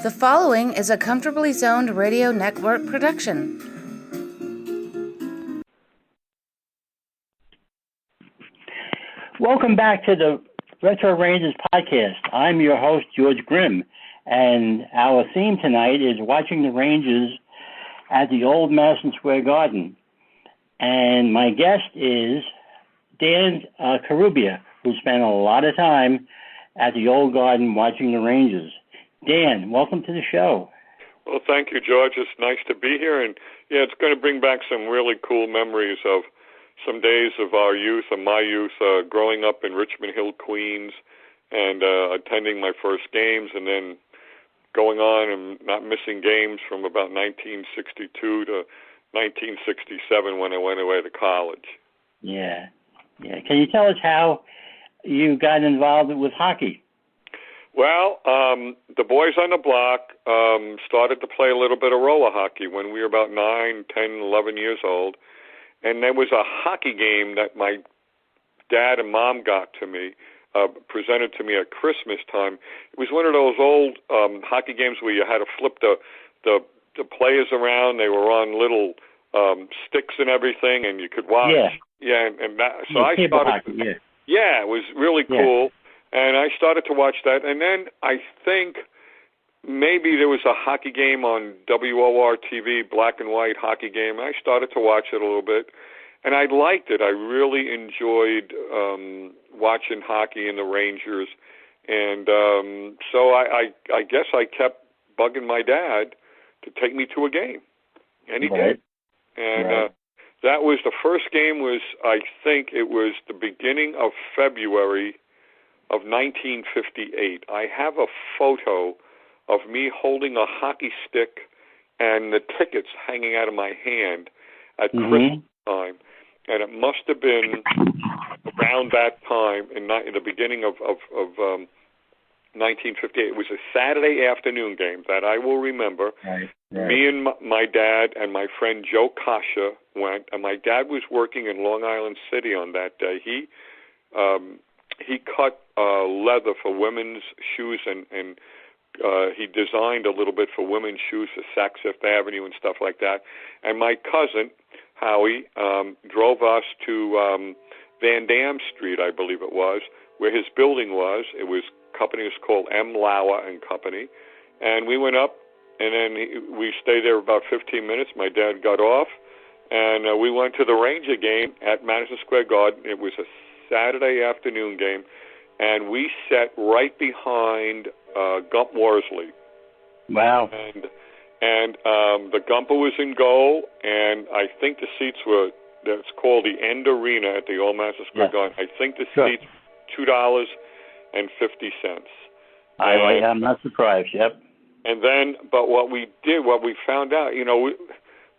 The following is a Comfortably Zoned Radio Network production. Welcome back to the Retro Rangers podcast. I'm your host, George Grimm, and our theme tonight is watching the Rangers at the old Madison Square Garden. And my guest is Dan Carubia, who spent a lot of time at the old Garden watching the Rangers. Dan, welcome to the show. Well, thank you, George. It's nice to be here. And, yeah, it's going to bring back some really cool memories of some days of our youth, of my youth, growing up in Richmond Hill, Queens, and attending my first games, and then going on and not missing games from about 1962 to 1967 when I went away to college. Yeah. Can you tell us how you got involved with hockey? Well, the boys on the block started to play a little bit of roller hockey when we were about 9, 10, 11 years old. And there was a hockey game that my dad and mom got to me, presented to me at Christmas time. It was one of those old hockey games where you had to flip the players around. They were on little sticks and everything, and you could watch. Yeah, and that. So I started. Hockey, yeah, it was really cool. And I started to watch that, and then I think maybe there was a hockey game on WOR TV, black and white hockey game. I started to watch it a little bit, and I liked it. I really enjoyed watching hockey in the Rangers, and so I guess I kept bugging my dad to take me to a game, and he did. And that was the first game. Was I think it was the beginning of February of 1958. I have a photo of me holding a hockey stick and the tickets hanging out of my hand at Christmas time, and it must have been around that time in the beginning of 1958. It was a Saturday afternoon game that I will remember. Right. Me and my dad and my friend Joe Kasha went, and my dad was working in Long Island City on that day. He cut leather for women's shoes, and he designed a little bit for women's shoes for Saks Fifth Avenue and stuff like that. And my cousin, Howie, drove us to Van Dam Street, I believe it was, where his building was. Company was called M. Lauer and Company. And we went up, and then we stayed there about 15 minutes. My dad got off, and we went to the Ranger game at Madison Square Garden. It was a Saturday afternoon game, and we sat right behind Gump Worsley. Wow. And the Gumper was in goal, and I think the seats that's called the End Arena at the old Madison Square Garden. I think the seats $2.50. I'm not surprised, yep. And then, but what we found out,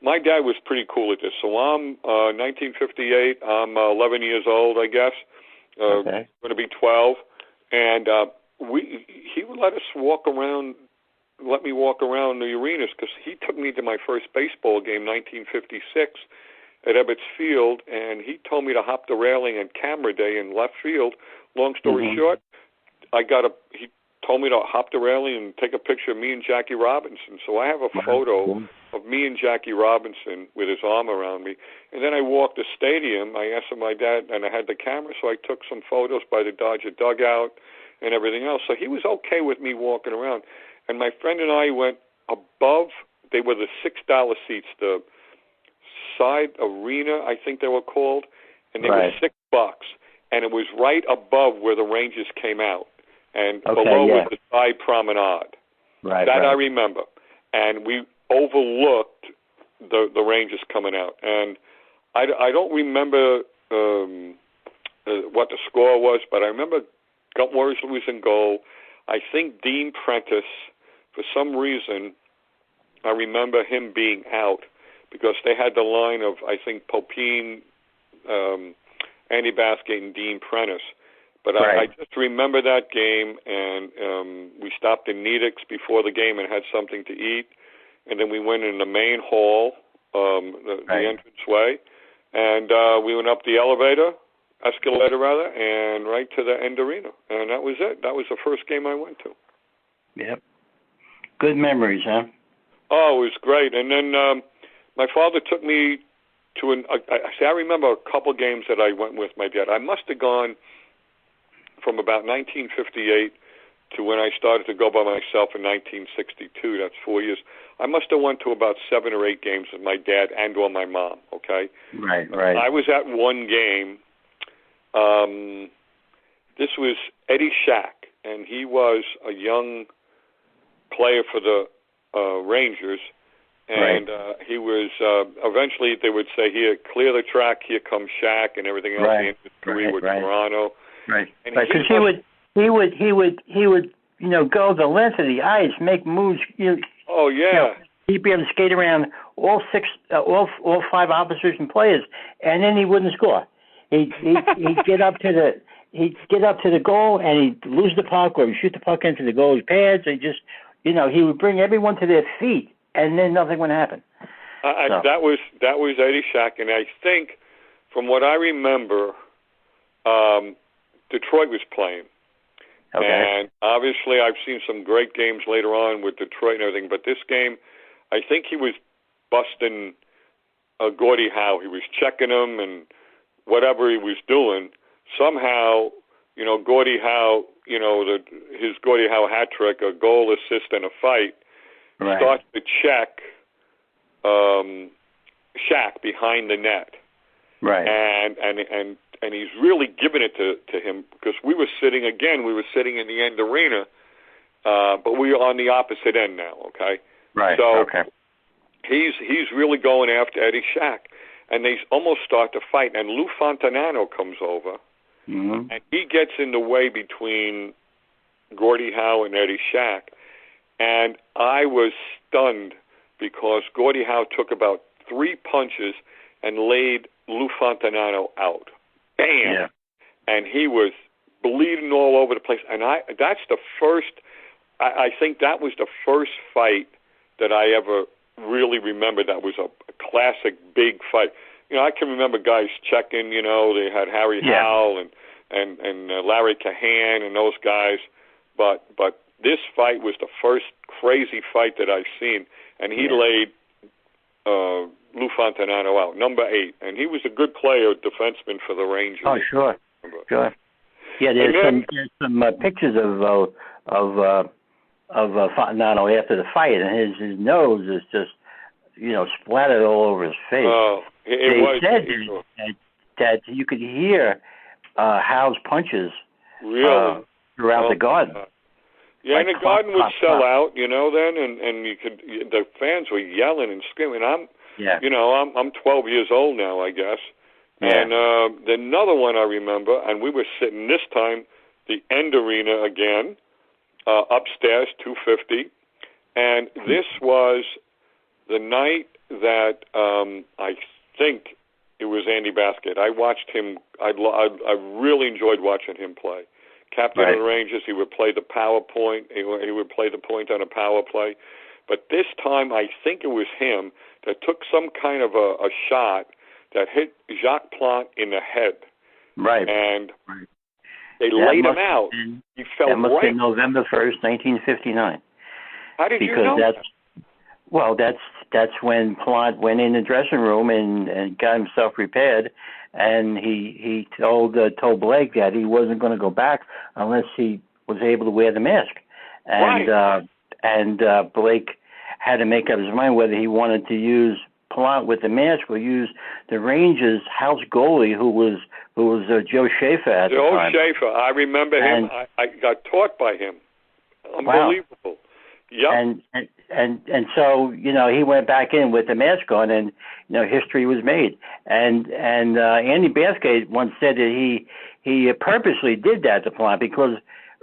my dad was pretty cool at this. So I'm 1958. I'm 11 years old, I guess. Going to be 12, and he would let me walk around the arenas, because he took me to my first baseball game, 1956, at Ebbets Field, and he told me to hop the railing at Camera Day in left field. Long story short, he told me to hop the railing and take a picture of me and Jackie Robinson. So I have a photo of me and Jackie Robinson with his arm around me. And then I walked the stadium. I asked my dad, and I had the camera, so I took some photos by the Dodger dugout and everything else. So he was okay with me walking around. And my friend and I went above. They were the $6 seats, the side arena, I think they were called, and they were $6. And it was right above where the Rangers came out. And below was the side promenade. I remember. And we overlooked the Rangers coming out. And I don't remember what the score was, but I remember Gump Worsley was in goal. I think Dean Prentice, for some reason, I remember him being out, because they had the line of, I think, Popine, Andy Baskett, and Dean Prentice. But I just remember that game, and we stopped in Nedick's before the game and had something to eat, and then we went in the main hall, the entranceway, and we went up the escalator, and right to the End Arena, and that was it. That was the first game I went to. Yep. Good memories, huh? Oh, it was great. And then my father took me to I remember a couple games that I went with my dad. I must have gone from about 1958 to when I started to go by myself in 1962. That's 4 years. I must have went to about 7 or 8 games with my dad and or my mom, okay? Right. I was at one game. This was Eddie Shack, and he was a young player for the Rangers. And he was, eventually they would say, here, clear the track, here comes Shack, and everything else. He ended his career with Toronto. Right. Because he would, go the length of the ice, make moves. Oh yeah. He'd be able to skate around all 5 opposition players, and then he wouldn't score. He'd get up to the goal, and he'd lose the puck, or he'd shoot the puck into the goalie's pads. And just, he would bring everyone to their feet, and then nothing would happen. That was Eddie Shack, and I think, from what I remember, Detroit was playing. Okay. And obviously I've seen some great games later on with Detroit and everything, but this game, I think he was busting Gordie Howe. He was checking him and whatever he was doing. Somehow, Gordie Howe, his Gordie Howe hat trick, a goal, assist, and a fight, starts to check Shack behind the net. Right. And he's really giving it to him, because we were sitting in the end arena, but we were on the opposite end now, okay? Right, so he's really going after Eddie Shack, and they almost start to fight, and Lou Fontanano comes over, and he gets in the way between Gordie Howe and Eddie Shack, and I was stunned because Gordie Howe took about 3 punches and laid Lou Fontanano out. Bam! Yeah. And he was bleeding all over the place. And that's the first, I think that was the first fight that I ever really remember that was a classic big fight. I can remember guys checking, they had Harry Howell and Larry Cahan and those guys. But this fight was the first crazy fight that I've seen. And he laid Lou Fontanano out, number 8, and he was a good player, defenseman for the Rangers. Oh, sure. Yeah, there's some pictures of Fontanano after the fight, and his nose is just, splattered all over his face. Oh, they said that you could hear Howe's punches throughout the Garden. Yeah, and the Garden would sell out, then, and the fans were yelling and screaming. I'm 12 years old now, I guess. Yeah. And another one I remember, and we were sitting this time, the End Arena again, upstairs, 250. And this was the night that I think it was Andy Baskett. I watched him. I really enjoyed watching him play. Captain of the Rangers, he would play the power point. He would play the point on a power play. But this time, I think it was him that took some kind of a shot that hit Jacques Plante in the head. Right. And they laid him out. He fell that must have been November 1st, 1959. How did you know that? Well, that's when Plante went in the dressing room and got himself repaired, and he told Blake that he wasn't going to go back unless he was able to wear the mask. And Blake had to make up his mind whether he wanted to use Plante with the mask or use the Rangers' house goalie, who was Joe Schaefer at the time. Joe Schaefer, I remember him. I got taught by him. Unbelievable. Wow. Yep. And so he went back in with the mask on, and history was made. And Andy Baskett once said that he purposely did that to Plante because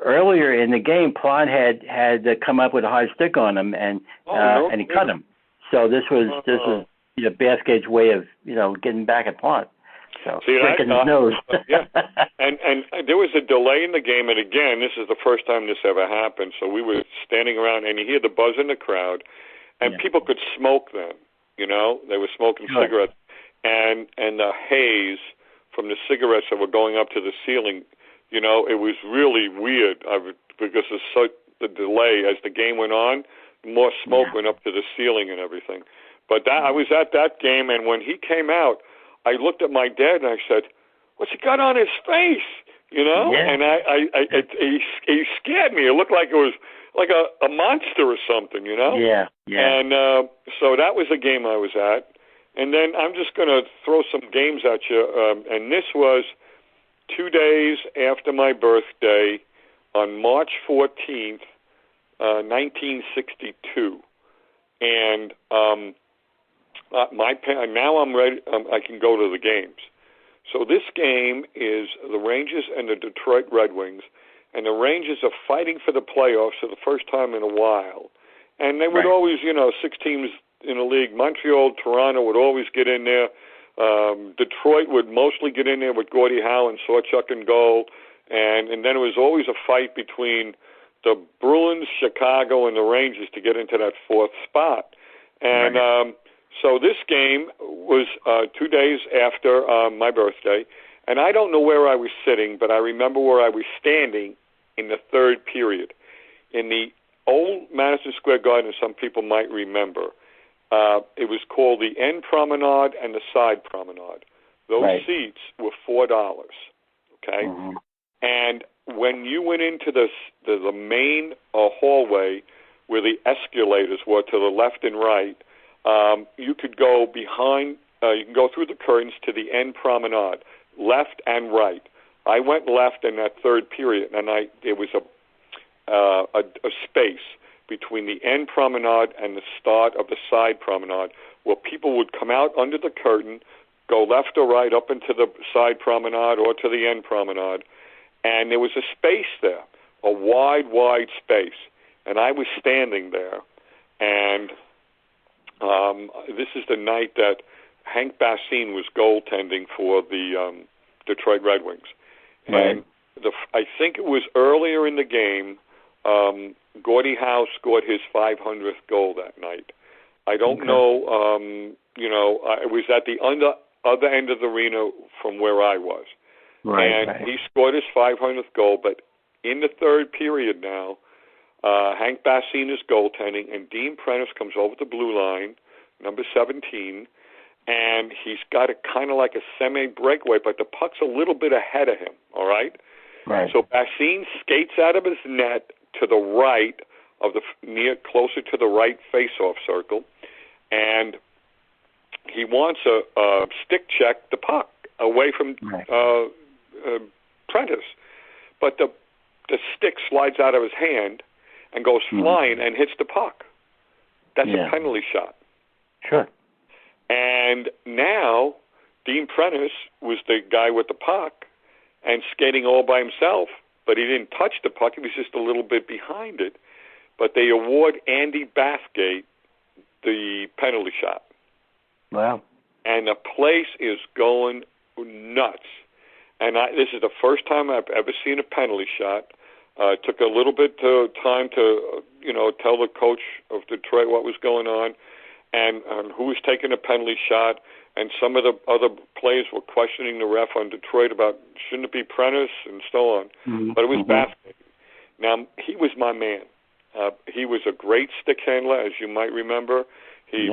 earlier in the game Plante had come up with a high stick on him and he cut him. So this was Baskett's way of getting back at Plante. So breaking his nose. Yeah. And there was a delay in the game, and again, this is the first time this ever happened. So we were standing around, and you hear the buzz in the crowd, and people could smoke then. They were smoking cigarettes, and the haze from the cigarettes that were going up to the ceiling. It was really weird because of the delay as the game went on. more smoke went up to the ceiling and everything. But I was at that game, and when he came out, I looked at my dad and I said, "What's he got on his face?" You know, and he scared me. It looked like it was like a monster or something, you know. Yeah. And so that was the game I was at. And then I'm just going to throw some games at you. And this was 2 days after my birthday on March 14th, 1962. And now I'm ready. I can go to the games. So this game is the Rangers and the Detroit Red Wings. And the Rangers are fighting for the playoffs for the first time in a while. And they would always, 6 teams in the league. Montreal, Toronto would always get in there. Detroit would mostly get in there with Gordie Howe and Sawchuck and goal. And then it was always a fight between the Bruins, Chicago, and the Rangers to get into that 4th spot. And so this game was 2 days after my birthday. And I don't know where I was sitting, but I remember where I was standing in the 3rd period. In the old Madison Square Garden, some people might remember, it was called the End Promenade and the Side Promenade. Those seats were $4, okay? Mm-hmm. And when you went into the main hallway where the escalators were to the left and right, you could go behind, you can go through the curtains to the End Promenade, left and right. I went left in that 3rd period, and there was a space between the End Promenade and the start of the Side Promenade where people would come out under the curtain, go left or right up into the Side Promenade or to the End Promenade, and there was a space there, a wide space, and I was standing there, and this is the night that Hank Bassine was goaltending for the Detroit Red Wings. And I think it was earlier in the game, Gordie Howe scored his 500th goal that night. I don't know, it was at the other end of the arena from where I was. He scored his 500th goal, but in the 3rd period now, Hank Bassine is goaltending, and Dean Prentice comes over the blue line, number 17, and he's got a kind of like a semi-breakaway, but the puck's a little bit ahead of him, all right? So Bassine skates out of his net to the right of closer to the right face-off circle, and he wants a stick check the puck away from Prentice, but the stick slides out of his hand and goes flying and hits the puck. That's a penalty shot. Sure. And now Dean Prentice was the guy with the puck and skating all by himself, but he didn't touch the puck. He was just a little bit behind it. But they award Andy Bathgate the penalty shot. Wow. And the place is going nuts. And this is the first time I've ever seen a penalty shot. It took a little bit of time to, tell the coach of Detroit what was going on and who was taking a penalty shot. And some of the other players were questioning the ref on Detroit about shouldn't it be Prentice and so on. But it was Bathgate. Now, he was my man. He was a great stick handler, as you might remember. He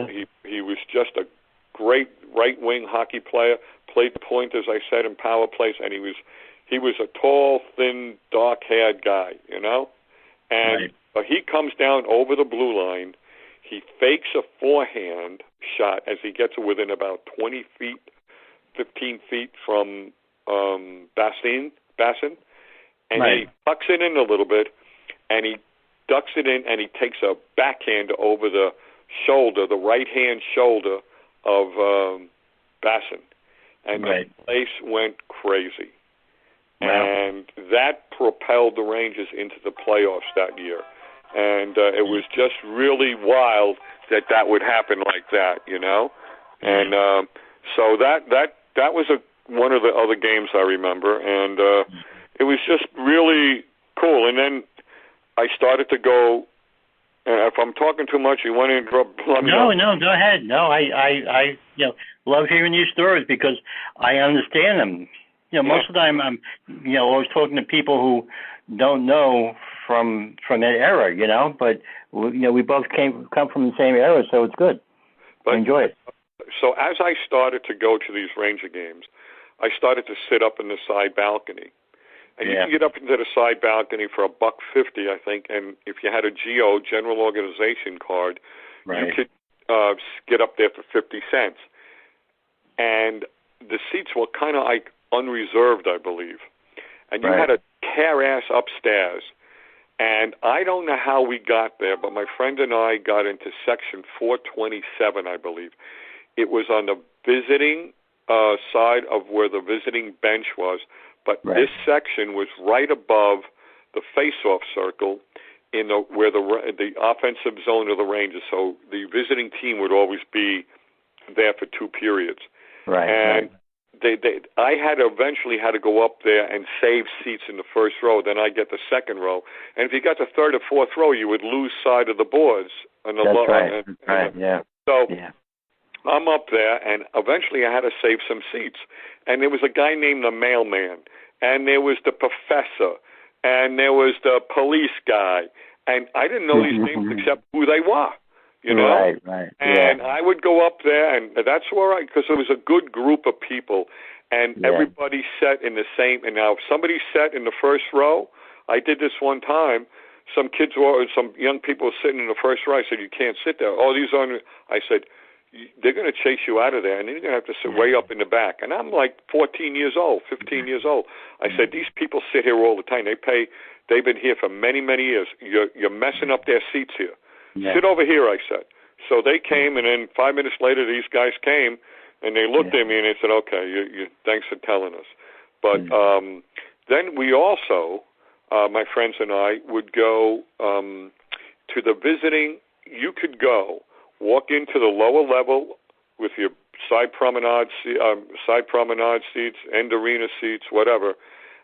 was just a great right-wing hockey player, played point, as I said, in power plays, and he was a tall, thin, dark-haired guy, And but he comes down over the blue line. He fakes a forehand shot as he gets within about 20 feet, 15 feet from Bassine, and he tucks it in a little bit, and he ducks it in, and he takes a backhand over the shoulder, the right-hand shoulder of Bassine. And the place went crazy. And that propelled the Rangers into the playoffs that year. And it was just really wild that would happen like that, And so that was one of the other games I remember. And it was just really cool. And then I started to go, and if I'm talking too much, you want to interrupt? No, go ahead. No, I love hearing these stories because I understand them. Most of the time I'm, always talking to people who don't know from that era, but we both come from the same era, so it's good. But, I enjoy it. So as I started to go to these Ranger games, I started to sit up in the side balcony. And you can get up into the side balcony for $1.50, I think, and if you had a GO, General Organization card, you could get up there for 50 cents. And the seats were kind of like unreserved, I believe. And you had to tear ass upstairs. And I don't know how we got there, but my friend and I got into section 427, I believe. It was on the visiting side of where the visiting bench was, but this section was right above the face-off circle in where the offensive zone of the Rangers. So the visiting team would always be there for 2 periods. And I eventually had to go up there and save seats in the first row. Then I get the second row, and if you got the third or fourth row, you would lose sight of the boards. On the So I'm up there, and eventually I had to save some seats. And there was a guy named the mailman, and there was the professor, and there was the police guy, and I didn't know these names except who they were. And I would go up there, and that's where because it was a good group of people, and everybody sat in the same. And now, if somebody sat in the first row, I did this one time. Some young people were sitting in the first row. I said, "You can't sit there." Oh, these are. I said, "They're going to chase you out of there, and then you're going to have to sit way up in the back." And I'm like 14 years old, 15 years old. I said, "These people sit here all the time. They've been here for many, many years. You're messing up their seats here. Sit over here," I said. So they came, and then 5 minutes later, these guys came, and they looked at me, and they said, "Okay, you thanks for telling us." But then we also, my friends and I, would go to the visiting. You could go walk into the lower level with your side promenade seats, end arena seats, whatever,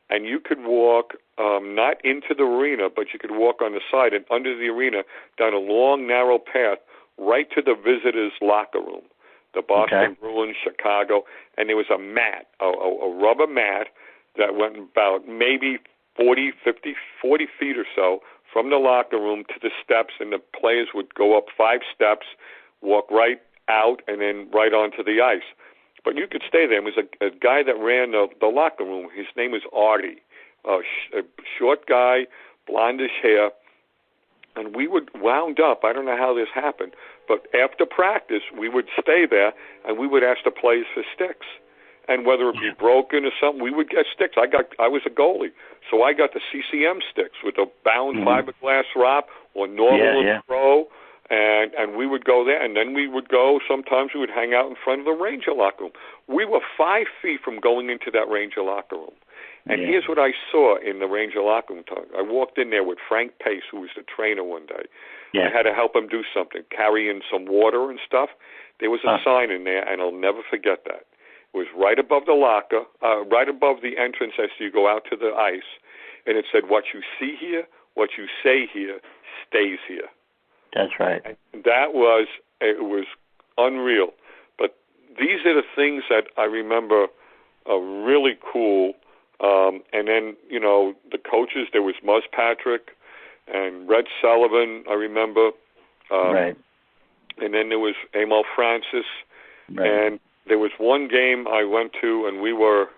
and you could walk not into the arena, but you could walk on the side and under the arena down a long, narrow path right to the visitors' locker room, the Boston Bruins, Chicago, and there was a mat, a rubber mat that went about maybe 40 feet or so from the locker room to the steps, and the players would go up 5 steps, walk right out, and then right onto the ice. But you could stay there. There was a guy that ran the locker room. His name was Artie, a short guy, blondish hair. And we would wound up, I don't know how this happened, but after practice, we would stay there, and we would ask the players for sticks. And whether it be broken or something, we would get sticks. I was a goalie, so I got the CCM sticks with a bound fiberglass wrap or normal throw, and we would go there, and then we would go, sometimes we would hang out in front of the Ranger locker room. We were 5 feet from going into that Ranger locker room. And here's what I saw in the Ranger locker room. I walked in there with Frank Pace, who was the trainer one day. I had to help him do something, carry in some water and stuff. There was a sign in there, and I'll never forget that. It was right above the locker, right above the entrance as you go out to the ice, and it said, "What you see here, what you say here, stays here." That's right. And it was unreal. But these are the things that I remember are really cool. And then, the coaches, there was Muzz Patrick and Red Sullivan, I remember. And then there was Emil Francis. And there was one game I went to, and we were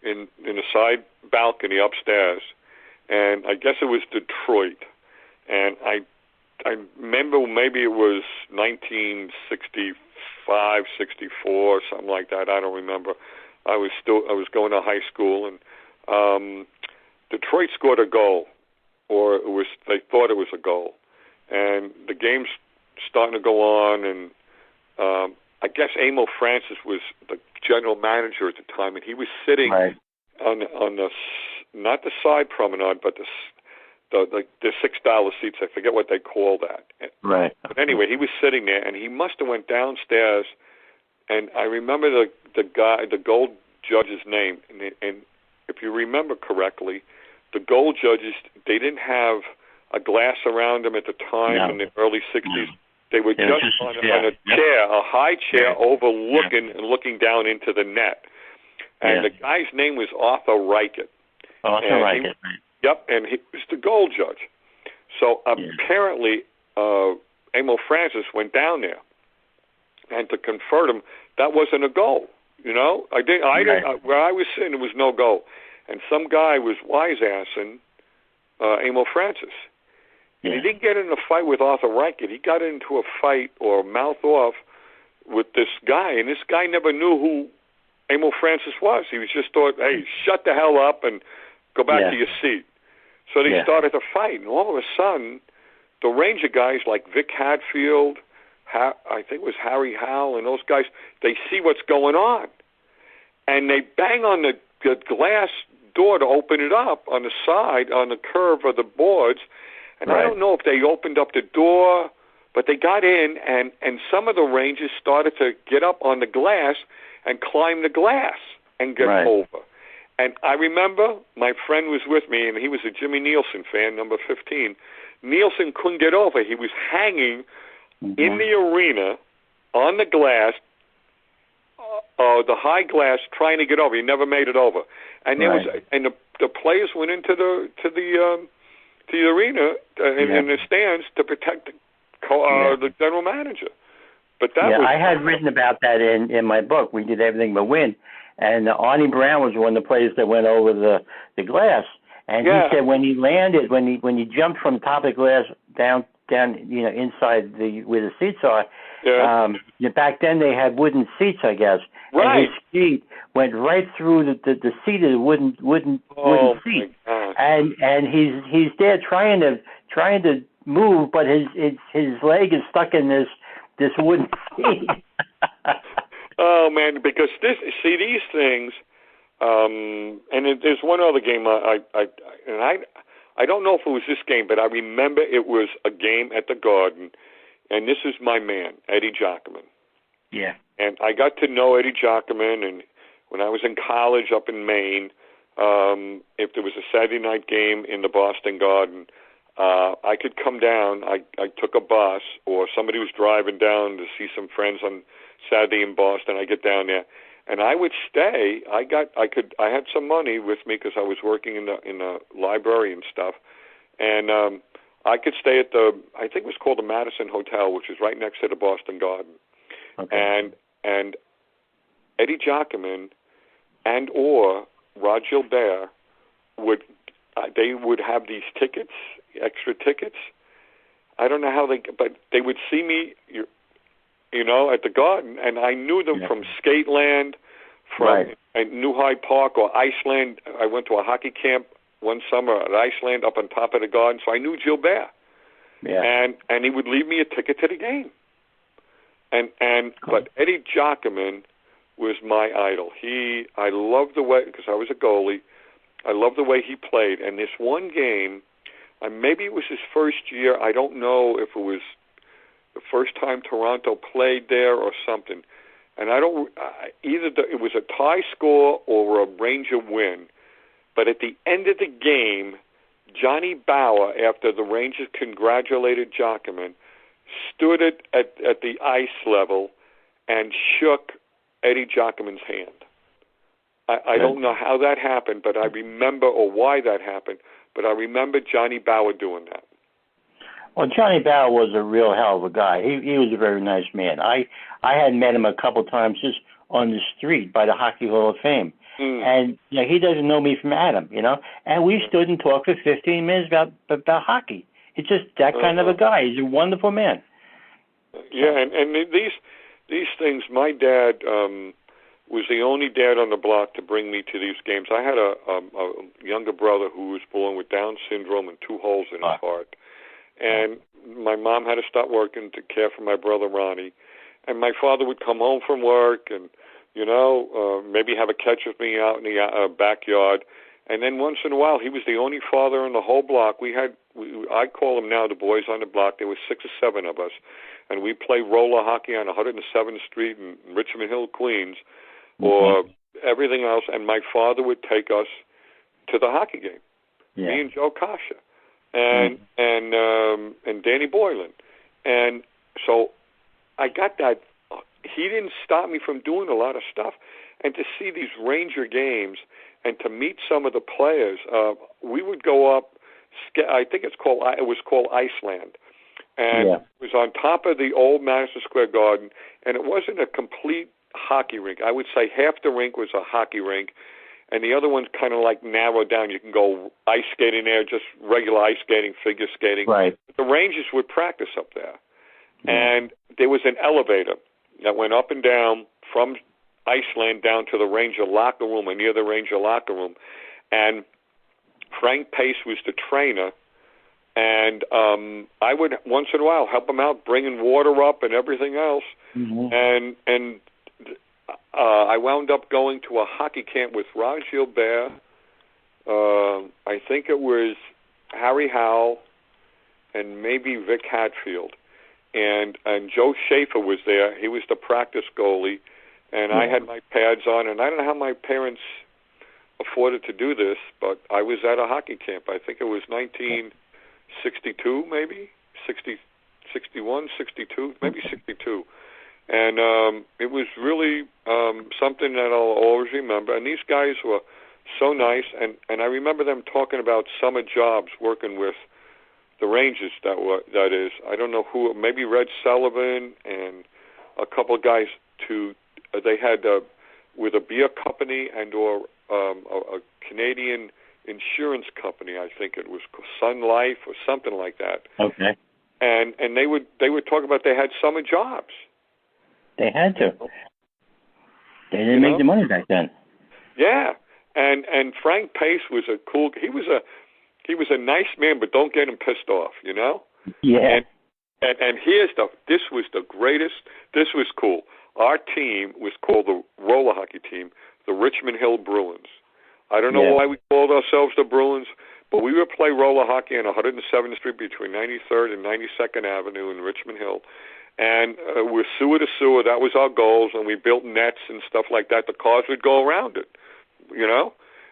in a side balcony upstairs. And I guess it was Detroit. And I remember maybe it was 1965, 64, something like that. I don't remember. I was going to high school, and Detroit scored a goal, or they thought it was a goal, and the game's starting to go on, and I guess Emil Francis was the general manager at the time, and he was sitting on the not the side promenade, but the $6 seats. I forget what they call that. But anyway, he was sitting there, and he must have went downstairs, and I remember the guy, the goal judge's name, and if you remember correctly, the goal judges, they didn't have a glass around them at the time in the early 60s. They were just on a chair, a high chair overlooking and looking down into the net. And the guy's name was Arthur Reichert. Yep, and he was the goal judge. So apparently, Emil Francis went down there, and to convert him, that wasn't a goal. You know, where I was sitting, it was no goal, and some guy was wise-assing Emil Francis. And he didn't get in a fight with Arthur Reichert. He got into a fight or mouth off with this guy, and this guy never knew who Emil Francis was. He was just thought, hey, shut the hell up and go back to your seat. So they started to fight, and all of a sudden, the Ranger guys like Vic Hadfield, I think it was Harry Howell, and those guys, they see what's going on. And they bang on the glass door to open it up on the side, on the curve of the boards. And I don't know if they opened up the door, but they got in, and some of the Rangers started to get up on the glass and climb the glass and get over. And I remember my friend was with me, and he was a Jimmy Nielsen fan, number 15. Nielsen couldn't get over. He was hanging in the arena on the glass, the high glass, trying to get over. He never made it over. And there was, and the players went into the arena in the stands to protect the general manager. But that was, I had written about that in my book. We Did Everything But Win, and Arnie Brown was one of the players that went over the glass. And he said when he landed, when he jumped from the top of the glass down, inside where the seats are. Back then they had wooden seats, I guess. And his feet went right through the seat of the wooden seat. And he's there trying to move, but his leg is stuck in this wooden seat. Oh man, because these things. And there's one other game I don't know if it was this game, but I remember it was a game at the Garden, and this is my man, Eddie Jockerman. Yeah. And I got to know Eddie Jockerman, and when I was in college up in Maine, if there was a Saturday night game in the Boston Garden, I could come down. I took a bus, or somebody was driving down to see some friends on Saturday in Boston. I get down there. And I would stay. I had some money with me because I was working in the library and stuff, and I could stay at I think it was called the Madison Hotel, which is right next to the Boston Garden. Okay. And Eddie Jockerman and or Rod Gilbert would have these tickets, extra tickets. I don't know how but they would see me. At the Garden, and I knew them from Skateland, from New Hyde Park or Iceland. I went to a hockey camp one summer at Iceland up on top of the Garden, so I knew Gilbert. Yeah. And he would leave me a ticket to the game. But Eddie Jockerman was my idol. I loved the way, because I was a goalie, I loved the way he played. And this one game, maybe it was his first year, I don't know if it was the first time Toronto played there or something, and it was a tie score or a Ranger win, but at the end of the game, Johnny Bauer, after the Rangers congratulated Jockerman, stood at the ice level and shook Eddie Jockerman's hand. I don't know how that happened, but I remember, or why that happened, but I remember Johnny Bauer doing that. Well, Johnny Bauer was a real hell of a guy. He was a very nice man. I had met him a couple times just on the street by the Hockey Hall of Fame. And he doesn't know me from Adam, And we stood and talked for 15 minutes about hockey. It's just that kind of a guy. He's a wonderful man. Yeah, and these things, my dad was the only dad on the block to bring me to these games. I had a younger brother who was born with Down syndrome and 2 holes in his heart. And my mom had to stop working to care for my brother Ronnie. And my father would come home from work and, maybe have a catch with me out in the backyard. And then once in a while, he was the only father in the whole block. I call them now the boys on the block. There were 6 or 7 of us. And we played roller hockey on 107th Street in Richmond Hill, Queens, or everything else. And my father would take us to the hockey game, me and Joe Kasha. And Danny Boylan. And so I got that. He didn't stop me from doing a lot of stuff. and to see these Ranger games and to meet some of the players. We would go up. I think it was called Iceland, and it was on top of the old Madison Square Garden, and it wasn't a complete hockey rink. I would say half the rink was a hockey rink, and the other one kind of like narrowed down. You can go ice skating there, just regular ice skating, figure skating. Right. The Rangers would practice up there, and there was an elevator that went up and down from Iceland down to the Ranger locker room or near the Ranger locker room, and Frank Pace was the trainer, and I would once in a while help him out, bringing water up and everything else, and I wound up going to a hockey camp with Rod Gilbert. I think it was Harry Howell and maybe Vic Hatfield, and Joe Schaefer was there. He was the practice goalie, and I had my pads on, and I don't know how my parents afforded to do this, but I was at a hockey camp. I think it was 1962, maybe 61, 62, maybe 62. And it was really something that I'll always remember. And these guys were so nice, and I remember them talking about summer jobs working with the Rangers. That is, I don't know who, maybe Red Sullivan and a couple of guys they had with a beer company and or a Canadian insurance company. I think it was Sun Life or something like that. Okay. And they would talk about they had summer jobs. They had to. They didn't make the money back then. Yeah. And Frank Pace was a cool. He was a nice man, but don't get him pissed off. Yeah. And here's this was the greatest. This was cool. Our team was called the roller hockey team, the Richmond Hill Bruins. I don't know why we called ourselves the Bruins, but we would play roller hockey on 107th Street between 93rd and 92nd Avenue in Richmond Hill. And we're sewer to sewer. That was our goals, and we built nets and stuff like that. The cars would go around it,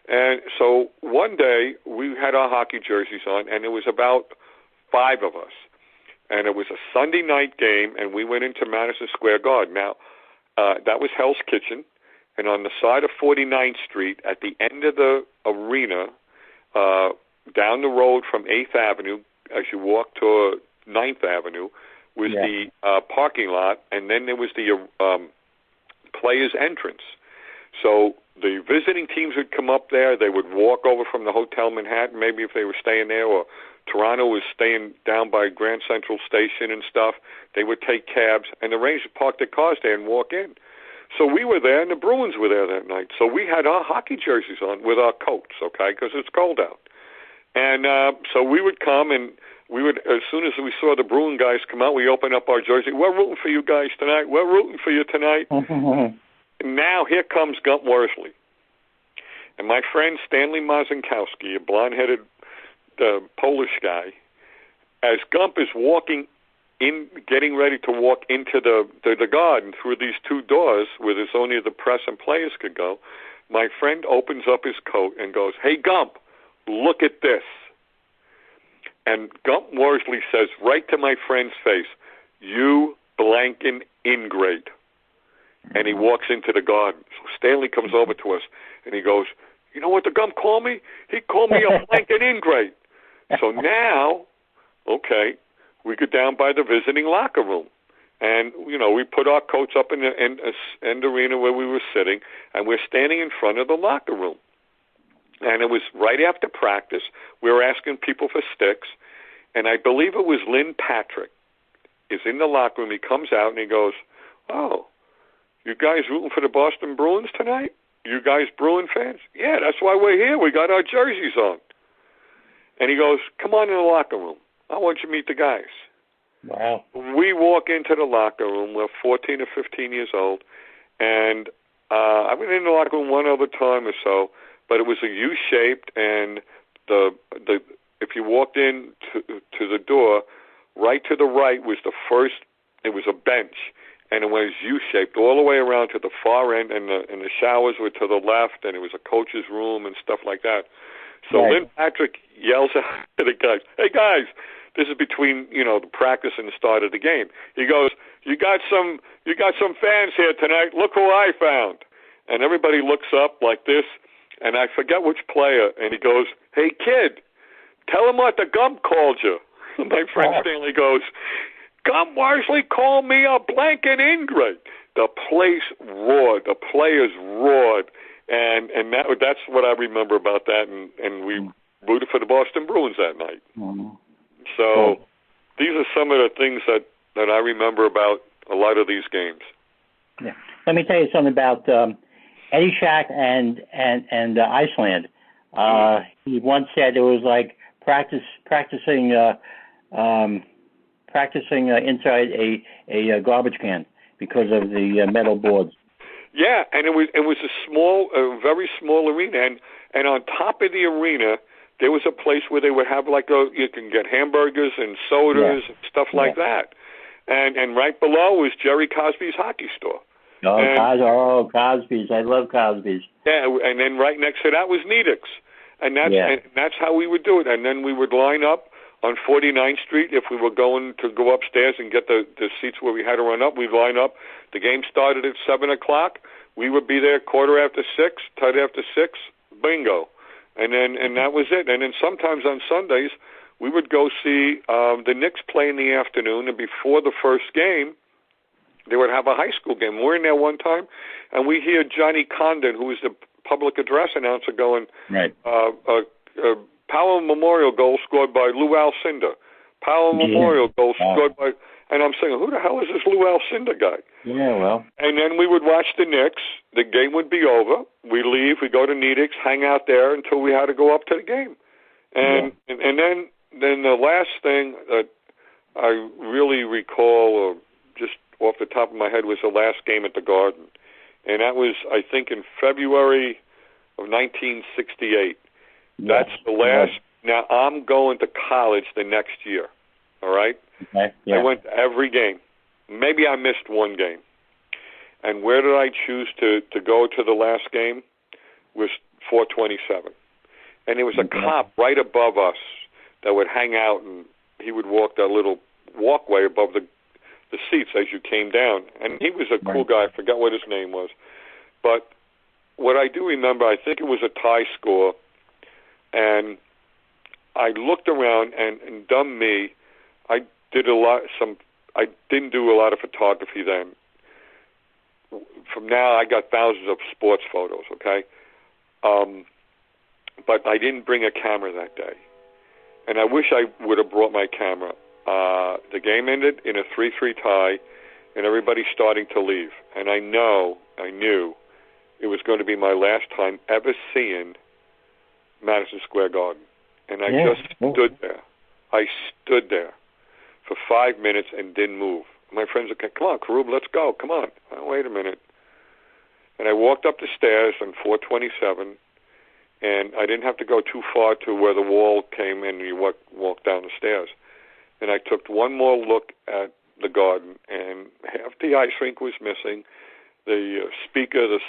And so one day we had our hockey jerseys on, and there was about 5 of us. And it was a Sunday night game, and we went into Madison Square Garden. Now, that was Hell's Kitchen. And on the side of 49th Street, at the end of the arena, down the road from 8th Avenue, as you walk to 9th Avenue, was the parking lot, and then there was the players' entrance. So the visiting teams would come up there. They would walk over from the Hotel Manhattan, maybe if they were staying there, or Toronto was staying down by Grand Central Station and stuff. They would take cabs, and the Rangers parked their cars there and walk in. So we were there, and the Bruins were there that night. So we had our hockey jerseys on with our coats, okay, because it's cold out. And so we would come, and we would, as soon as we saw the Bruin guys come out, we opened up our jersey. We're rooting for you guys tonight. We're rooting for you tonight. Now here comes Gump Worsley. And my friend Stanley Mazinkowski, a blonde-headed Polish guy, as Gump is walking in, getting ready to walk into the garden through these 2 doors where there's only the press and players could go, my friend opens up his coat and goes, "Hey, Gump, look at this." And Gump Worsley says right to my friend's face, "You blanking ingrate." And he walks into the garden. So Stanley comes over to us, and he goes, "You know what the Gump called me? He called me a blanking ingrate." So now, okay, we go down by the visiting locker room. And, we put our coats up in the end arena where we were sitting, and we're standing in front of the locker room. And it was right after practice. We were asking people for sticks, and I believe it was Lynn Patrick is in the locker room. He comes out, and he goes, "Oh, you guys rooting for the Boston Bruins tonight? You guys Bruin fans?" "Yeah, that's why we're here. We got our jerseys on." And he goes, "Come on in the locker room. I want you to meet the guys." Wow. We walk into the locker room. We're 14 or 15 years old. And I went in the locker room one other time or so, but it was a U-shaped, and if you walked in to the door, right to the right was it was a bench, and it was U-shaped all the way around to the far end, and the showers were to the left, and it was a coach's room and stuff like that. So Lynn Patrick yells out to the guys, "Hey guys, this is between the practice and the start of the game." He goes, "You got some fans here tonight. Look who I found." and everybody looks up like this, and I forget which player, and he goes, "Hey, kid, tell him what the Gump called you." And my friend Stanley goes, "Gump Worsley called me a blanket ingrate." The place roared. The players roared. And that's what I remember about that. And we rooted for the Boston Bruins that night. Mm-hmm. So these are some of the things that I remember about a lot of these games. Yeah. Let me tell you something about Eddie Shack and Iceland. He once said it was like practicing inside a garbage can because of the metal boards. Yeah, and it was a very small arena, and on top of the arena there was a place where they would have you can get hamburgers and sodas and stuff like that, and right below was Jerry Cosby's hockey store. Cosby's! I love Cosby's. Yeah, and then right next to that was Nedick's, and that's how we would do it, and then we would line up on 49th Street. If we were going to go upstairs and get the seats where we had to run up, we'd line up. The game started at 7 o'clock. We would be there 6:15, 6:10, bingo. And that was it. And then sometimes on Sundays, we would go see the Knicks play in the afternoon, and before the first game, they would have a high school game. We're in there one time, and we hear Johnny Condon, who was the public address announcer, going, Powell Memorial goal scored by Lou Alcindor. Powell Memorial goal scored by... And I'm saying, who the hell is this Lou Alcindor guy? Yeah, well... And then we would watch the Knicks. The game would be over. We leave. We go to Nedick's, hang out there until we had to go up to the game. And then the last thing that I really recall, or just off the top of my head, was the last game at the Garden. And that was, I think, in February of 1968. That's the last. Now, I'm going to college the next year, all right? Okay. Yeah. I went to every game. Maybe I missed one game. And where did I choose to go to the last game? Was 427. And there was a cop right above us that would hang out, and he would walk that little walkway above the seats as you came down. And he was a cool guy. I forgot what his name was. But what I do remember, I think it was a tie score, and I looked around, and dumb me, I didn't do a lot of photography then. From now, I got thousands of sports photos, okay? But I didn't bring a camera that day. And I wish I would have brought my camera. The game ended in a 3-3 tie, and everybody's starting to leave. And I knew it was going to be my last time ever seeing Madison Square Garden. And I just stood there. I stood there for 5 minutes and didn't move. My friends said, come on, Carubia, let's go. Come on. Oh, wait a minute. And I walked up the stairs on 427, and I didn't have to go too far to where the wall came in, and you walk down the stairs. And I took one more look at the Garden, and half the ice rink was missing. The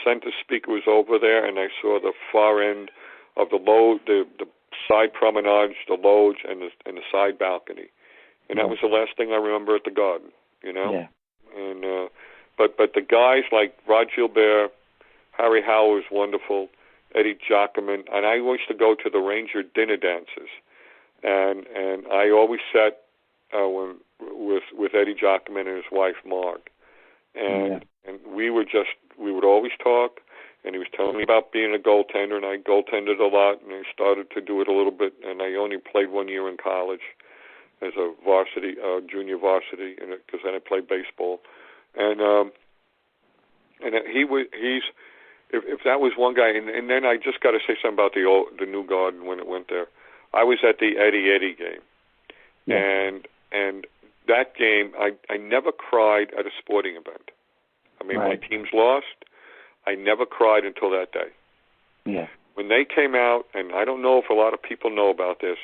center speaker was over there, and I saw the far end of the side promenade, the loge, and the side balcony. And that was the last thing I remember at the Garden, you know? Yeah. And but the guys like Rod Gilbert, Harry Howell was wonderful, Eddie Jockerman, and I used to go to the Ranger dinner dances. And I always sat with Eddie Jockerman and his wife Marg. And we would always talk, and he was telling me about being a goaltender, and I goaltended a lot, and I started to do it a little bit, and I only played 1 year in college as a junior varsity, because then I played baseball. And if that was one guy, and then I just got to say something about the new Garden when it went there. I was at the Eddie game, and that game, I never cried at a sporting event. I mean, my teams lost. I never cried until that day. Yeah. When they came out, and I don't know if a lot of people know about this,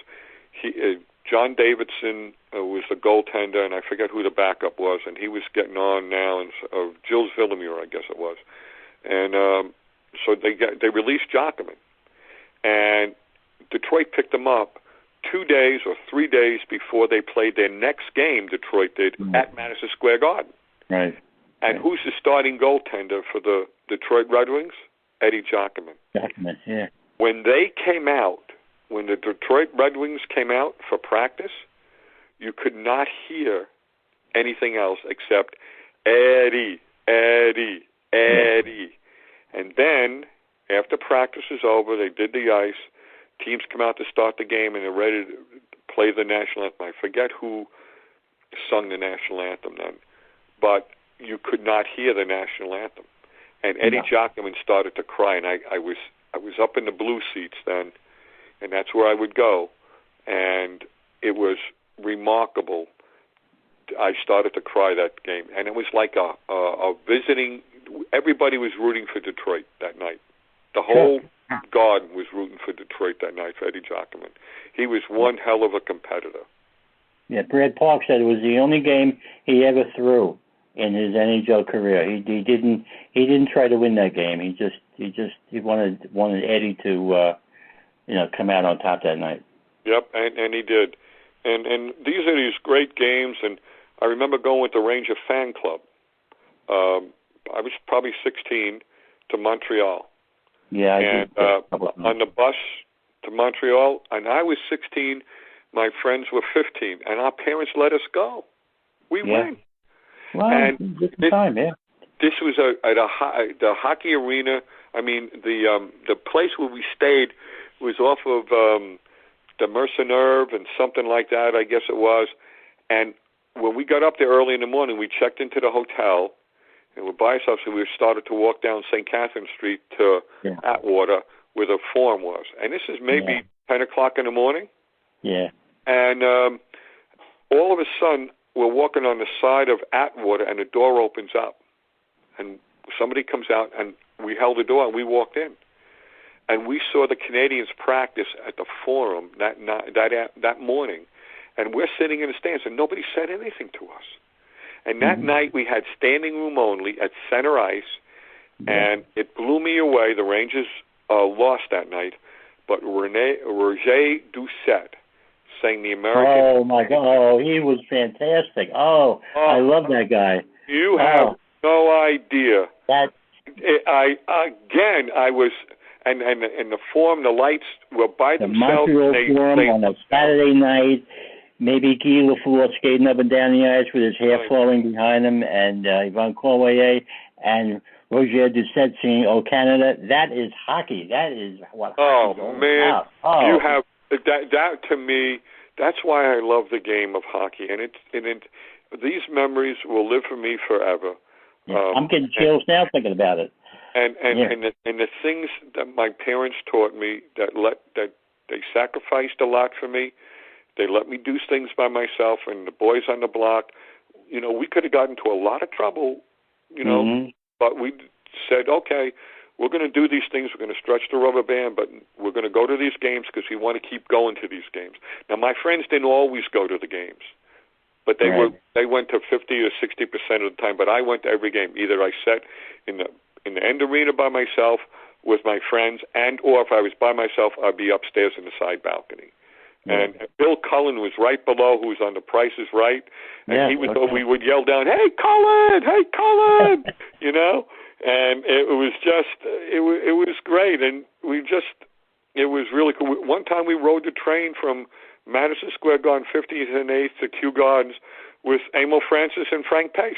John Davidson was the goaltender, and I forget who the backup was, and he was getting on now, and Gilles Villemure, I guess it was. And so they released Jockerman, and Detroit picked him up 2 days or 3 days before they played their next game, Detroit did, at Madison Square Garden. Right. And who's the starting goaltender for the Detroit Red Wings? Eddie Giacomin. Giacomin, yeah. When the Detroit Red Wings came out for practice, you could not hear anything else except Eddie, Eddie, Eddie. Yeah. And then, after practice is over, they did the ice. Teams come out to start the game, and they're ready to play the national anthem. I forget who sung the national anthem then, but you could not hear the national anthem. And Eddie Giacomin started to cry, and I was up in the blue seats then, and that's where I would go, and it was remarkable. I started to cry that game, and it was like a visiting. Everybody was rooting for Detroit that night. The whole garden was rooting for Detroit that night for Eddie Giacomin. He was one hell of a competitor. Yeah, Brad Park said it was the only game he ever threw in his NHL career. He didn't try to win that game. He wanted Eddie to come out on top that night. Yep, and he did. And these are these great games, and I remember going with the Ranger fan club. I was probably 16 to Montreal. Yeah, and on the bus to Montreal, and I was 16. My friends were 15, and our parents let us go. We went. Well, and this was at the hockey arena. I mean, the place where we stayed was off of the Mercenary and something like that, I guess it was. And when we got up there early in the morning, we checked into the hotel, and we're by ourselves, and we started to walk down St. Catherine Street to Atwater, where the Forum was. And this is maybe 10 o'clock in the morning. Yeah. And all of a sudden, we're walking on the side of Atwater, and the door opens up. And somebody comes out, and we held the door, and we walked in. And we saw the Canadians practice at the Forum that morning. And we're sitting in the stands, and nobody said anything to us. And that night, we had standing room only at center ice, and it blew me away. The Rangers lost that night, but Roger Doucette sang the American. Oh, my God. Oh, he was fantastic. I love that guy. You have no idea. I was, and the Forum, the lights were by themselves. The Montreal Forum on a Saturday night. Maybe Guy Lafleur skating up and down the ice with his hair flowing behind him, and Yvonne Cormier and Roger Doucette singing "Oh Canada." That is hockey. That is what hockey is all about. You have that to me. That's why I love the game of hockey, and these memories will live for me forever. Yeah, I'm getting chills now thinking about it. And the things that my parents taught me that they sacrificed a lot for me. They let me do things by myself, and the boys on the block, we could have gotten into a lot of trouble, but we said, okay, we're going to do these things. We're going to stretch the rubber band, but we're going to go to these games because we want to keep going to these games. Now, my friends didn't always go to the games, but they went to 50 or 60% of the time. But I went to every game. Either I sat in the end arena by myself with my friends, or if I was by myself, I'd be upstairs in the side balcony. And Bill Cullen was right below, who was on The Price is Right, and we would yell down, "Hey Cullen, hey Cullen," and it was just, it was great, and it was really cool. One time we rode the train from Madison Square Garden, 50th and 8th to Kew Gardens with Emil Francis and Frank Pace.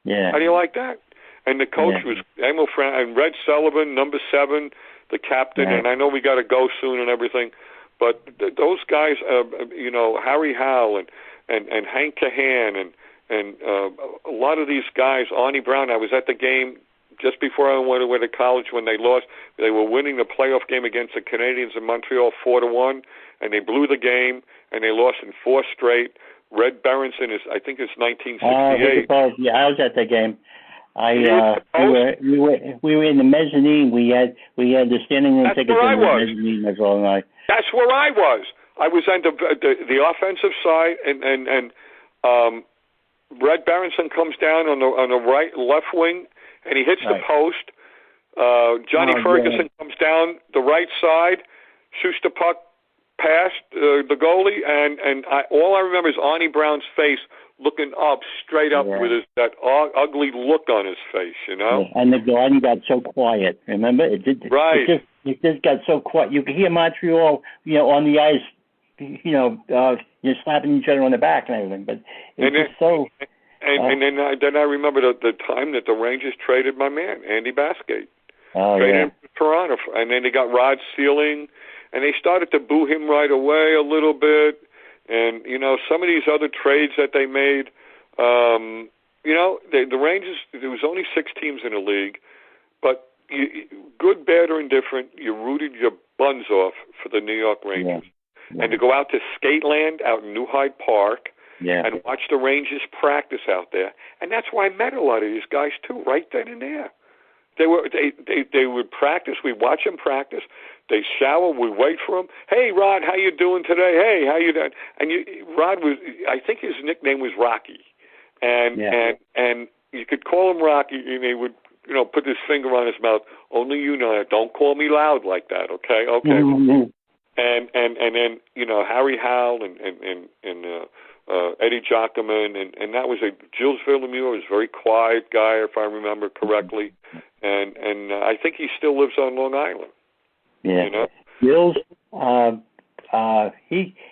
Yeah. How do you like that? And the coach was Emil and Red Sullivan, number 7, the captain, and I know we got to go soon and everything. But those guys, Harry Howell and Hank Cahan and a lot of these guys, Arnie Brown. I was at the game just before I went away to college when they lost. They were winning the playoff game against the Canadians in Montreal 4-1, and they blew the game, and they lost in 4 straight. Red Berenson I think it's 1968. I was at that game. We were in the mezzanine. We had the standing room tickets in the mezzanine all night. That's where I was. I was on the offensive side, and Red Berenson comes down on the left wing, and he hits the post. Johnny Ferguson comes down the right side, shoots the puck past the goalie, and all I remember is Arnie Brown's face looking up, straight up with that ugly look on his face, you know? Yeah. And the garden got so quiet. Remember? It did. Right. It just got so quiet. You could hear Montreal, on the ice, you're slapping each other on the back and everything. But it's just so. And then I remember the time that the Rangers traded my man, Andy Baskate. Traded him to Toronto. And then they got Rod Sealing, and they started to boo him right away a little bit. And, some of these other trades that they made, the Rangers, there was only 6 teams in the league, but good, bad, or indifferent, you rooted your buns off for the New York Rangers. Yeah. And to go out to Skateland out in New Hyde Park and watch the Rangers practice out there. And that's why I met a lot of these guys, too, right then and there. They would practice. We'd watch them practice. They shower. We wait for them. Hey, Rod, how you doing today? Hey, how you doing? And Rod I think his nickname was Rocky, and you could call him Rocky, and he would, put his finger on his mouth. Only you know it. Don't call me loud like that, okay? Okay. Mm-hmm. And then Harry Howell and Eddie Jockman, and that was Gilles Villemure was a very quiet guy, if I remember correctly, and I think he still lives on Long Island. Yeah, Gilles,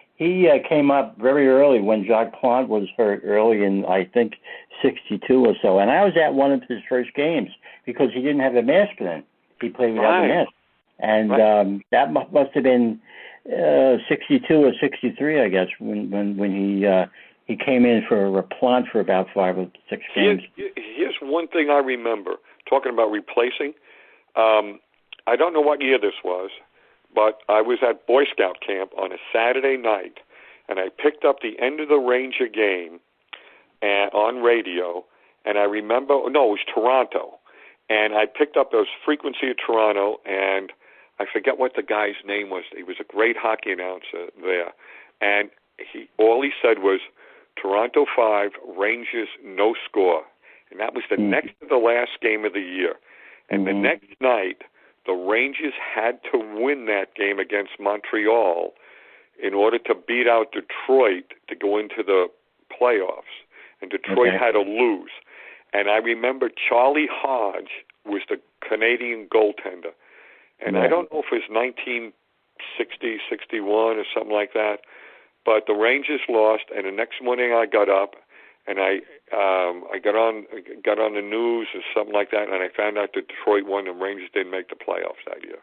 he came up very early when Jacques Plante was hurt early in, I think, 62 or so, and I was at one of his first games because he didn't have a mask then. He played without the mask, and that must have been 62 or 63, I guess, when he came in for Plante for about 5 or 6 games. Here's one thing I remember, talking about replacing. I don't know what year this was, but I was at Boy Scout camp on a Saturday night, and I picked up the end of the Ranger game on radio, and I remember, it was Toronto, and I picked up those Frequency of Toronto, and I forget what the guy's name was. He was a great hockey announcer there, and all he said was, Toronto 5, Rangers no score, and that was the next to the last game of the year, and the next night, the Rangers had to win that game against Montreal in order to beat out Detroit to go into the playoffs. And Detroit had to lose. And I remember Charlie Hodge was the Canadian goaltender. And I don't know if it was 1960, 61 or something like that. But the Rangers lost, and the next morning I got up, and I got on the news or something like that, and I found out that Detroit won and Rangers didn't make the playoffs that year.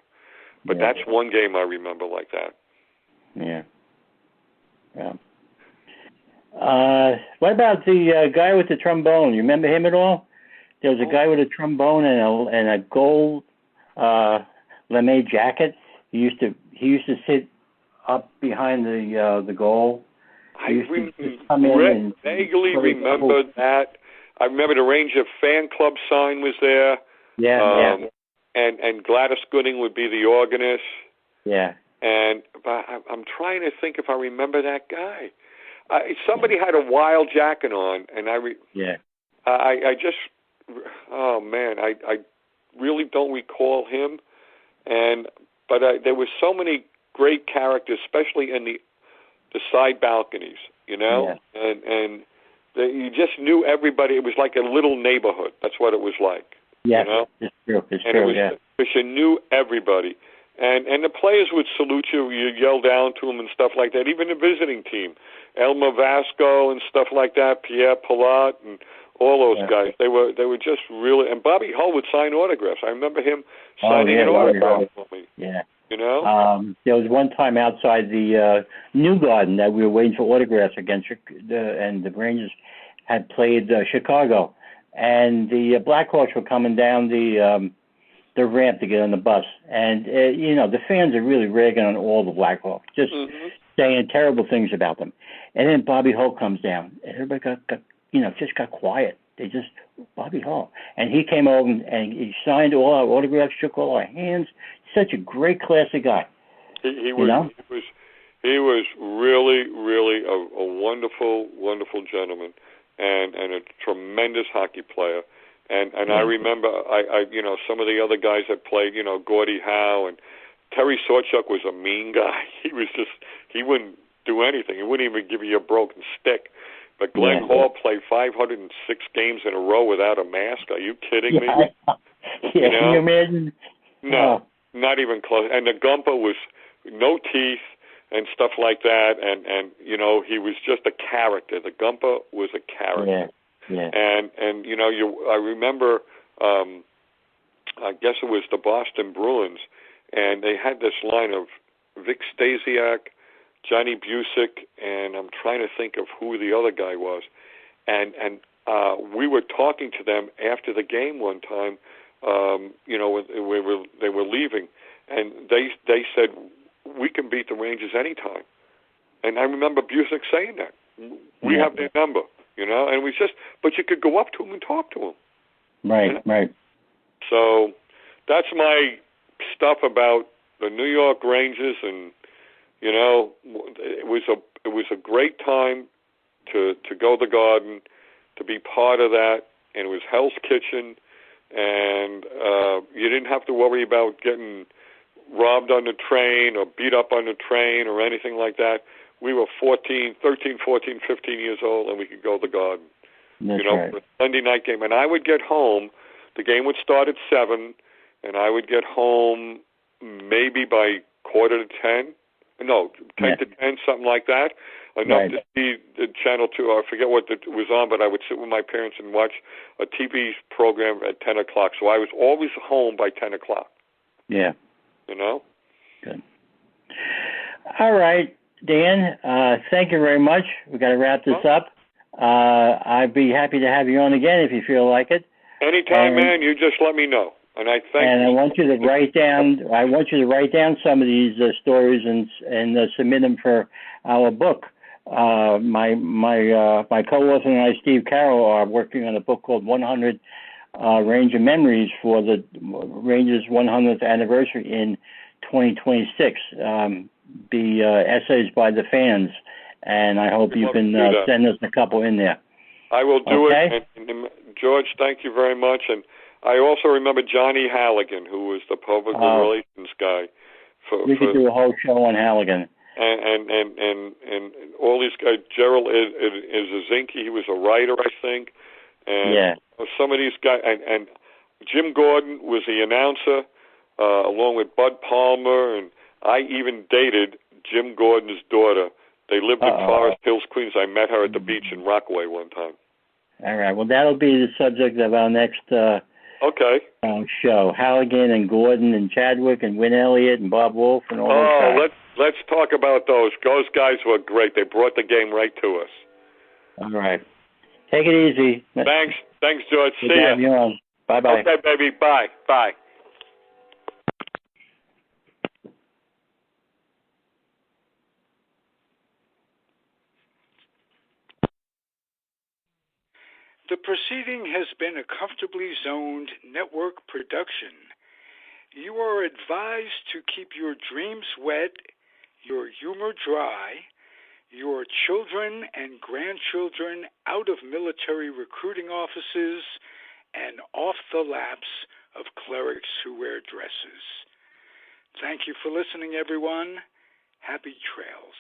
But that's one game I remember like that. Yeah. What about the guy with the trombone? You remember him at all? There was a guy with a trombone and a gold lame jacket. He used to sit up behind the goal. I vaguely remember that. I remember the Ranger fan club sign was there. And Gladys Gooding would be the organist. Yeah. But I'm trying to think if I remember that guy. Somebody had a wild jacket on, and I really don't recall him. But there were so many great characters, especially in the side balconies, and you just knew everybody. It was like a little neighborhood. That's what it was like. Yeah, it's true. Because you knew everybody. And the players would salute you. You'd yell down to them and stuff like that. Even the visiting team, Elmer Vasco and stuff like that, Pierre Palat and all those guys. They were just really. And Bobby Hull would sign autographs. I remember him signing an autograph for me. Yeah. There was one time outside the New Garden that we were waiting for autographs against, and the Rangers had played Chicago, and the Blackhawks were coming down the ramp to get on the bus, and the fans are really ragging on all the Blackhawks, just saying terrible things about them, and then Bobby Hull comes down, and everybody got quiet. They just Bobby Hull, and he came over and he signed all our autographs, shook all our hands. Such a great, classy guy. He was really, really a wonderful, wonderful gentleman, and a tremendous hockey player. And I remember I some of the other guys that played, Gordie Howe and Terry Sawchuk was a mean guy. He wouldn't do anything. He wouldn't even give you a broken stick. But Glenn Hall played 506 games in a row without a mask. Are you kidding me? Can you imagine? No, not even close. And the Gumper was no teeth and stuff like that. And you know, he was just a character. The Gumper was a character. Yeah. And you know, I remember, I guess it was the Boston Bruins, and they had this line of Vic Stasiak, Johnny Busick, and I'm trying to think of who the other guy was. And we were talking to them after the game one time, you know, they were leaving, and they said, we can beat the Rangers anytime. And I remember Busick saying that. We have their number, you know, and but you could go up to them and talk to them. Right, you know? right. So that's my stuff about the New York Rangers, and you know, it was a great time to go to the Garden, to be part of that, and it was Hell's Kitchen, and you didn't have to worry about getting robbed on the train or beat up on the train or anything like that. We were 13, 14, 15 years old, and we could go to the Garden. That's right. For a Sunday night game. And I would get home, the game would start at 7, and I would get home maybe by 10:45. No, 10 to 10, something like that. Enough to see the Channel 2, I forget what it was on, but I would sit with my parents and watch a TV program at 10 o'clock. So I was always home by 10 o'clock. Yeah. You know? Good. All right, Dan, thank you very much. We've got to wrap this up. I'd be happy to have you on again if you feel like it. Anytime, man. You just let me know. And I thank you. And I want you to write down some of these stories and submit them for our book. My co-author and I, Steve Carroll, are working on a book called 100 Ranger Memories for the Rangers' 100th anniversary in 2026. Essays by the fans, and I hope you can send us a couple in there. I will do it. And George, thank you very much. And I also remember Johnny Halligan, who was the public relations guy. We could do a whole show on Halligan. And all these guys. Gerald Izazinki, he was a writer, I think. And some of these guys, and Jim Gordon was the announcer, along with Bud Palmer, and I even dated Jim Gordon's daughter. They lived in Forest Hills, Queens. I met her at the beach in Rockaway one time. All right. Well, that'll be the subject of our next show. Halligan and Gordon and Chadwick and Win Elliott and Bob Wolf and all those guys. Let's talk about those. Those guys were great. They brought the game right to us. All right. Take it easy. Thanks, George. See ya. Bye-bye. Okay, baby. Bye. The proceeding has been a Comfortably Zoned network production. You are advised to keep your dreams wet, your humor dry, your children and grandchildren out of military recruiting offices and off the laps of clerics who wear dresses. Thank you for listening, everyone. Happy trails.